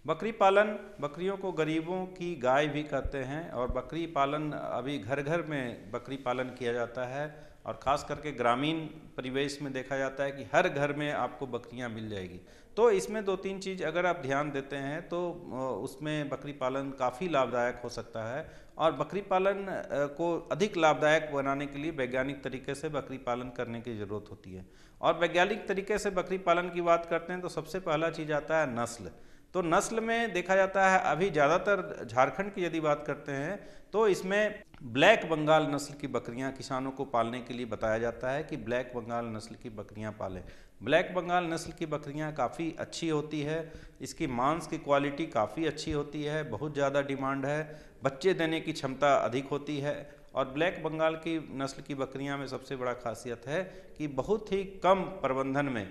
बकरी पालन, बकरियों को गरीबों की गाय भी कहते हैं और बकरी पालन अभी घर घर में बकरी पालन किया जाता है और ख़ास करके ग्रामीण परिवेश में देखा जाता है कि हर घर में आपको बकरियां मिल जाएगी। तो इसमें दो तीन चीज़ अगर आप ध्यान देते हैं तो उसमें बकरी पालन काफ़ी लाभदायक हो सकता है और बकरी पालन को अधिक लाभदायक बनाने के लिए वैज्ञानिक तरीके से बकरी पालन करने की ज़रूरत होती है। और वैज्ञानिक तरीके से बकरी पालन की बात करते हैं तो सबसे पहला चीज़ आता है नस्ल। तो नस्ल में देखा जाता है अभी ज़्यादातर झारखंड की यदि बात करते हैं तो इसमें ब्लैक बंगाल नस्ल की बकरियां किसानों को पालने के लिए बताया जाता है कि ब्लैक बंगाल नस्ल की बकरियां पालें। ब्लैक बंगाल नस्ल की बकरियां काफ़ी अच्छी होती है, इसकी मांस की क्वालिटी काफ़ी अच्छी होती है, बहुत ज़्यादा डिमांड है, बच्चे देने की क्षमता अधिक होती है। और ब्लैक बंगाल की नस्ल की बकरियां में सबसे बड़ा खासियत है कि बहुत ही कम प्रबंधन में,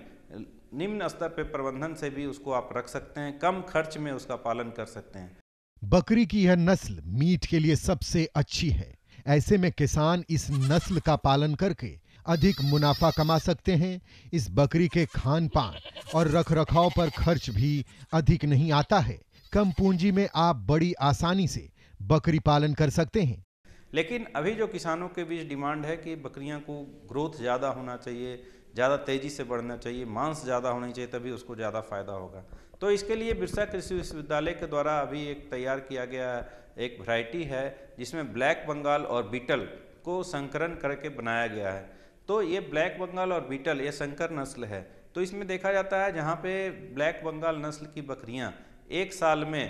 निम्न स्तर पे प्रबंधन से भी उसको आप रख सकते हैं, कम खर्च में उसका पालन कर सकते हैं। बकरी की यह नस्ल मीट के लिए सबसे अच्छी है। ऐसे में किसान इस नस्ल का पालन करके अधिक मुनाफा कमा सकते हैं। इस बकरी के खान पान और रखरखाव पर खर्च भी अधिक नहीं आता है। कम पूंजी में आप बड़ी आसानी से बकरी पालन कर सकते हैं। लेकिन अभी जो किसानों के बीच डिमांड है कि बकरियां को ग्रोथ ज़्यादा होना चाहिए, ज़्यादा तेज़ी से बढ़ना चाहिए, मांस ज़्यादा होना चाहिए, तभी उसको ज़्यादा फायदा होगा। तो इसके लिए बिरसा कृषि विश्वविद्यालय के द्वारा अभी एक तैयार किया गया एक वैरायटी है जिसमें ब्लैक बंगाल और बीटल को संकरण करके बनाया गया है। तो ये ब्लैक बंगाल और बीटल ये संकर नस्ल है। तो इसमें देखा जाता है जहाँ पे ब्लैक बंगाल नस्ल की बकरियाँ एक साल में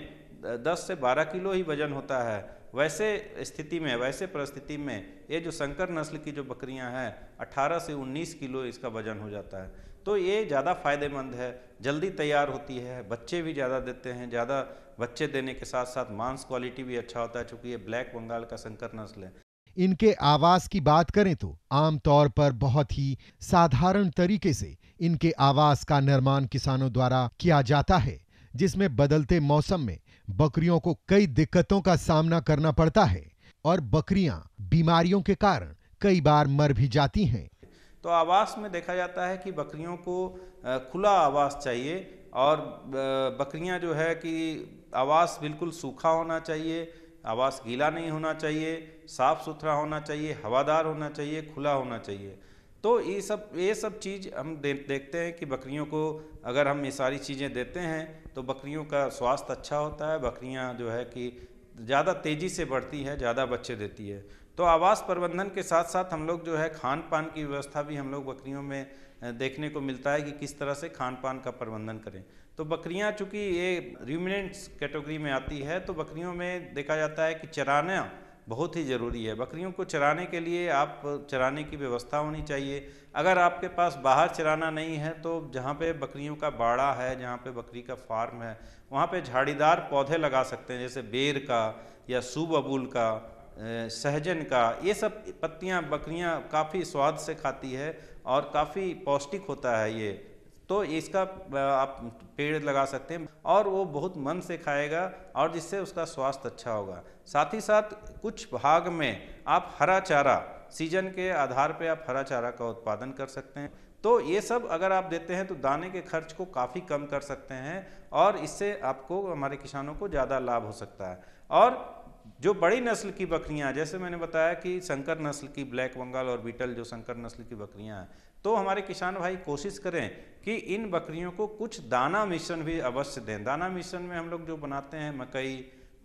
10 से 12 किलो ही वजन होता है, वैसे स्थिति में, वैसे परिस्थिति में ये जो संकर नस्ल की जो बकरियां हैं 18 से 19 किलो इसका वजन हो जाता है। तो ये ज़्यादा फायदेमंद है, जल्दी तैयार होती है, बच्चे भी ज़्यादा देते हैं, ज़्यादा बच्चे देने के साथ साथ मांस क्वालिटी भी अच्छा होता है चूँकि ये ब्लैक बंगाल का संकर नस्ल है। इनके आवास की बात करें तो आमतौर पर बहुत ही साधारण तरीके से इनके आवास का निर्माण किसानों द्वारा किया जाता है, जिसमें बदलते मौसम में बकरियों को कई दिक्कतों का सामना करना पड़ता है और बकरियां बीमारियों के कारण कई बार मर भी जाती हैं। तो आवास में देखा जाता है कि बकरियों को खुला आवास चाहिए और बकरियां जो है कि आवास बिल्कुल सूखा होना चाहिए, आवास गीला नहीं होना चाहिए, साफ सुथरा होना चाहिए, हवादार होना चाहिए, खुला होना चाहिए। तो ये सब चीज़ हम देखते हैं कि बकरियों को अगर हम ये सारी चीज़ें देते हैं तो बकरियों का स्वास्थ्य अच्छा होता है, बकरियां जो है कि ज़्यादा तेज़ी से बढ़ती है, ज़्यादा बच्चे देती है। तो आवास प्रबंधन के साथ साथ हम लोग जो है खान पान की व्यवस्था भी हम लोग बकरियों में देखने को मिलता है कि किस तरह से खान पान का प्रबंधन करें। तो बकरियां चूँकि ये रूमिनेंट्स कैटेगरी में आती है तो बकरियों में देखा जाता है कि चराना बहुत ही ज़रूरी है। बकरियों को चराने के लिए आप चराने की व्यवस्था होनी चाहिए। अगर आपके पास बाहर चराना नहीं है तो जहाँ पे बकरियों का बाड़ा है, जहाँ पे बकरी का फार्म है, वहाँ पे झाड़ीदार पौधे लगा सकते हैं, जैसे बेर का या सूबबूल का, सहजन का। ये सब पत्तियाँ बकरियाँ काफ़ी स्वाद से खाती है और काफ़ी पौष्टिक होता है ये। तो इसका आप पेड़ लगा सकते हैं और वो बहुत मन से खाएगा और जिससे उसका स्वास्थ्य अच्छा होगा। साथ ही साथ कुछ भाग में आप हरा चारा, सीजन के आधार पे आप हरा चारा का उत्पादन कर सकते हैं। तो ये सब अगर आप देते हैं तो दाने के खर्च को काफ़ी कम कर सकते हैं और इससे आपको, हमारे किसानों को ज़्यादा लाभ हो सकता है। और जो बड़ी नस्ल की बकरियां, जैसे मैंने बताया कि संकर नस्ल की ब्लैक बंगाल और बीटल जो संकर नस्ल की बकरियां हैं, तो हमारे किसान भाई कोशिश करें कि इन बकरियों को कुछ दाना मिश्रण भी अवश्य दें। दाना मिश्रण में हम लोग जो बनाते हैं मकई,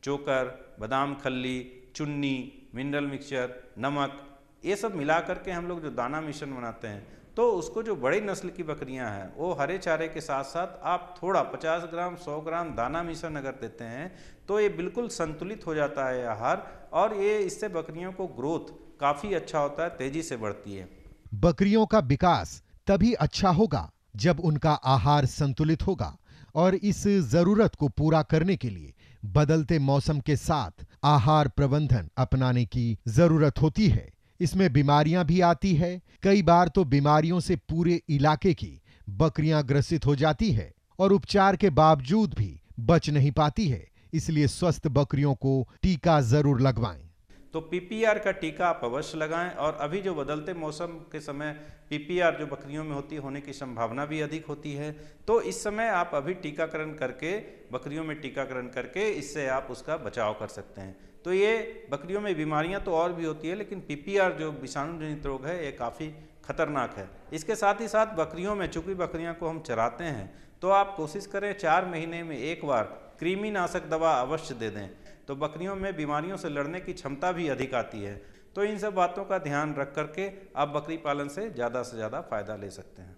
चोकर, बादाम खल्ली, चुन्नी, मिनरल मिक्सचर, नमक, ये सब मिला करके हम लोग जो दाना मिश्रण बनाते हैं, तो उसको जो बड़ी नस्ल की बकरियां हैं वो हरे चारे के साथ साथ आप थोड़ा 50 ग्राम 100 ग्राम दाना मिश्रण अगर देते हैं तो ये बिल्कुल संतुलित हो जाता है आहार और ये इससे बकरियों को ग्रोथ काफ़ी अच्छा होता है, तेजी से बढ़ती है। बकरियों का विकास तभी अच्छा होगा जब उनका आहार संतुलित होगा और इस जरूरत को पूरा करने के लिए बदलते मौसम के साथ आहार प्रबंधन अपनाने की जरूरत होती है। इसमें बीमारियां भी आती है। कई बार तो बीमारियों से पूरे इलाके की बकरियां ग्रसित हो जाती है और उपचार के बावजूद भी बच नहीं पाती है। इसलिए स्वस्थ बकरियों को टीका जरूर लगवाएं। तो पीपीआर का टीका आप अवश्य लगाएं। और अभी जो बदलते मौसम के समय पीपीआर जो बकरियों में होने की संभावना भी अधिक होती है, तो इस समय आप अभी टीकाकरण करके, बकरियों में टीकाकरण करके इससे आप उसका बचाव कर सकते हैं। तो ये बकरियों में बीमारियां तो और भी होती है, लेकिन पीपीआर जो विषाणु जनित रोग है ये काफ़ी खतरनाक है। इसके साथ ही साथ बकरियों में, चूंकि बकरियां को हम चराते हैं, तो आप कोशिश करें 4 महीने में एक बार कृमिनाशक दवा अवश्य दे दें, तो बकरियों में बीमारियों से लड़ने की क्षमता भी अधिक आती है। तो इन सब बातों का ध्यान रख करके आप बकरी पालन से ज़्यादा फायदा ले सकते हैं।